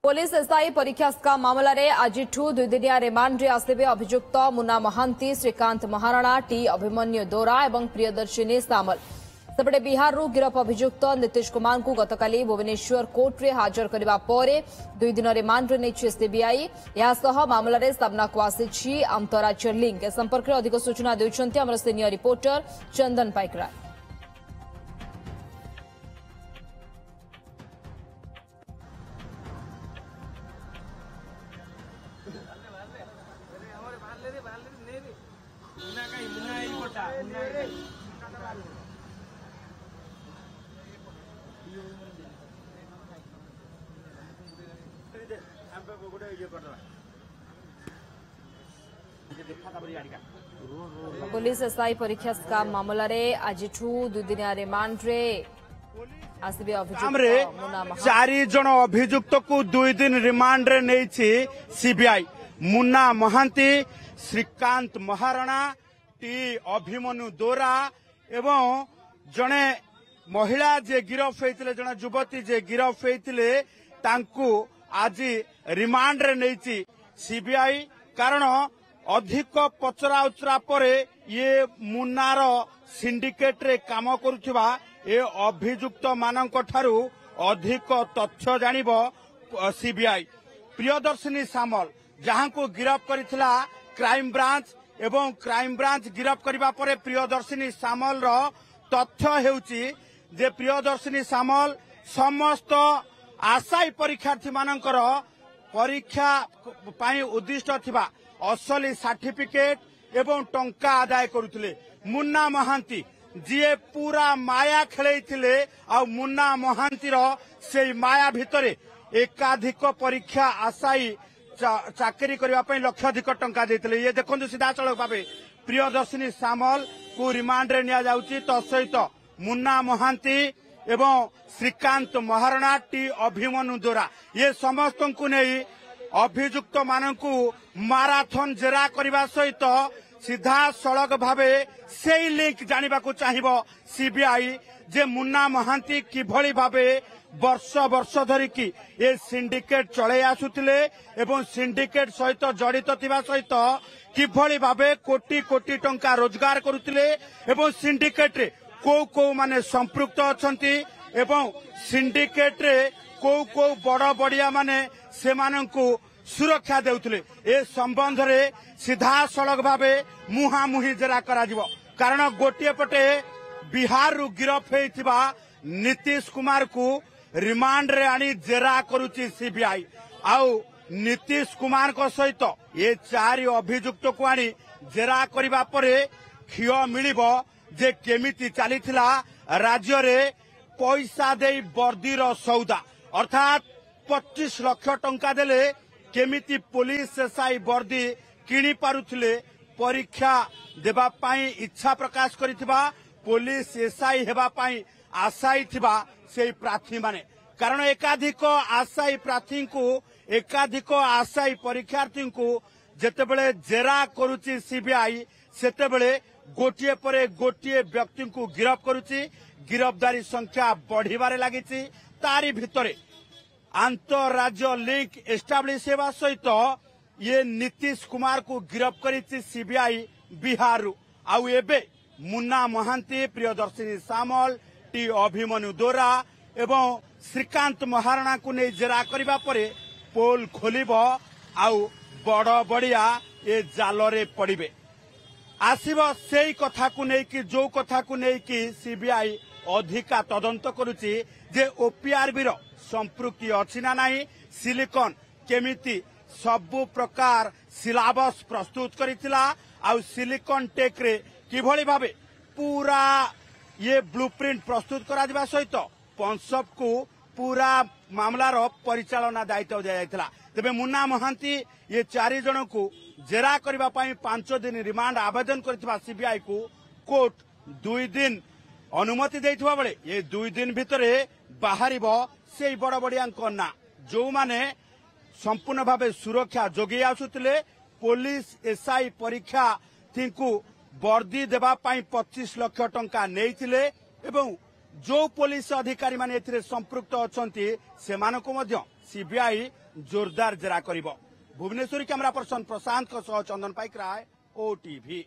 Police SI परीक्षा scam मामला रे आज 2 दिनिया रिमांड रे आसबे अभियुक्त मुन्ना महांती, श्रीकांत महाराणा, टी अभिमन्यु दोरा और प्रियदर्शिनी सामल। सेपटे बिहार गिरफ अभियुक्त नीतीश कुमार को गतकाली भुवनेश्वर कोर्ट रे हाजर करबा परे 2 दिन रिमांड रे नेछि सीबीआई। यासह मामला रे सामना को आसी अंतरराज्य लिंक संपर्क अधिक सूचना देउछन्ती हमर सीनियर रिपोर्टर चंदन पाइकरा। पुलिस एसआई परीक्षा स्काम मामला रे आज 2 दिनिया रिमांड रे आसबे अभियुक्त मुन्ना महांती। 4 जन अभियुक्त को 2 दिन रिमांड रे नेछि सीबीआई। मुन्ना महांती, श्रीकांत महाराणा, टी अभिमन्यु दोरा एवं जने महिला जे गिरफ होइतिले, जने युवती जे गिरफ होइतिले तांकू आज रिमांड रे नेछि सीबीआई। कारण अधिक पचरा उचरा परे ये मुन्नार सिंडिकेट रे काम करुथिबा ए अभियुक्त मानक ठारू अधिक तथ्य जानिबो सीबीआई। प्रियदर्शिनी सामल जहां को गिरफ करिथिला क्राइम ब्रांच एवं क्राइम ब्रांच गिरफ करिबा परे प्रियदर्शिनी सामल रो तथ्य हेउची जे प्रियदर्शिनी सामल समस्त आशायी परीक्षार्थी मानकर परीक्षा पाई उद्दिष्ट थिबा असली सर्टिफिकेट एवं टंका आदाय करुथिले। मुन्ना महांती जीए पूरा माया खेलैथिले आ मुन्ना महांती रो से माया भितरे एकाधिक परीक्षा आशायी चाकरी करबा पई लक्षाधिक टंका देथिले। ये देखंतु सीधा सड़क भाबे प्रियदर्शिनी सामल को रिमांड रे निया जाउची। तो सहित मुन्ना महांती एवं श्रीकांत महाराणा, टी अभिमन्यु दोरा ये समस्त को नहीं अभियुक्त मानकू माराथन जेरा करबा सहित सीधा सड़क भावे से लिंक जानिबा को चाहिबो सीबीआई जे मुन्ना महांती किभली भावे वर्ष वर्ष धरिकी ये सिंडिकेट चले आसुथिले एवं सिंडिकेट सहित जड़ित थिबा सहित किभली भावे कोटी कोटी टंका रोजगार करुथिले एवं सिंडिकेट रे को माने संपृक्त अछंती एवं सिंडिकेट रे को बड़ बड़िया माने से माननकु सुरक्षा देउथिले। ए संबंध रे सीधा सड़क भावे मुहामुही जेरा करा जिवो। कारण गोटे पटे बिहार रु गिरफ हेइथिबा नीतीश कुमार को रिमांड रे आनी जेरा करूची सीबीआई। आउ नीतीश कुमार को सहित ये 4 अभियुक्त को आनी जेरा करिबा परे खियो मिलिबो जे केमिति चलीथिला राज्य रे पैसा देई वर्दीर सौदा अर्थात 25 लाख टंका देले केमिति पुलिस एसआई वर्दी किणी पारुथिले। परीक्षा देबा पाई इच्छा प्रकाश करिथिबा पुलिस एसआई हेबा पाई आशायी थिबा सेई प्रार्थी माने। कारण एकाधिक आशायी प्रार्थी को एकाधिक आशायी परीक्षार्थी को जेतेबेले जेरा करूची सीबीआई सेतेबेले गोटिए परे गोटिए व्यक्ति को गिरफ करुची। गिरफ्तारी संख्या बढ़िबारे लागिची। तारी भितरे अंतरराज्य लिंक एस्टाब्लिश हेबा सहित ये नीतीश कुमार को गिरफ करिची सीबीआई बिहार। आउ एबे मुन्ना महांती, प्रियदर्शिनी सामल, टी अभिमन्यु दोरा एवं श्रीकांत महाराणा को नहीं जेरा करिबा परे पोल खोलिबो आउ बड़ बड़िया ए जाल रे पड़िबे। आसीब सेई कथा को नहीं कि जो कथा को नहीं कि सीबीआई अधिका तदंत करुची जे ओपीआरबी रो संपृक्ति अछि ना नाही। सिलिकॉन केमिति सबु प्रकार सिलेबस प्रस्तुत करिथिला आउ सिलिकॉन टेक रे किभली भाबे पूरा ये ब्लूप्रिंट प्रस्तुत करा दिबा सहित पंसब को पूरा मामला रो परिचालना दायित्व दिया जायतिला। तेबे मुन्ना महांती ये 4 जन को जेरा करबा पाई 5 दिन रिमांड आवेदन करथिबा सीबीआई को कोर्ट 2 दिन अनुमति देइथबा बेले ये 2 दिन भितरे बाहरिबो सेई बड़ बड़ियां ना जो माने संपूर्ण भावे सुरक्षा जोगी आसुतिले। पुलिस एसआई परीक्षा थिंकु वर्दी देबा पाई 25 लाख टंका नेइथिले एवं जो पुलिस अधिकारी माने एथिरे संपृक्त अछंती सेमानको मध्य सीबीआई जोरदार जेरा करिब। भुवनेश्वरी कैमरा पर्सन प्रशांत चंदन पाइक राय, ओटीवी।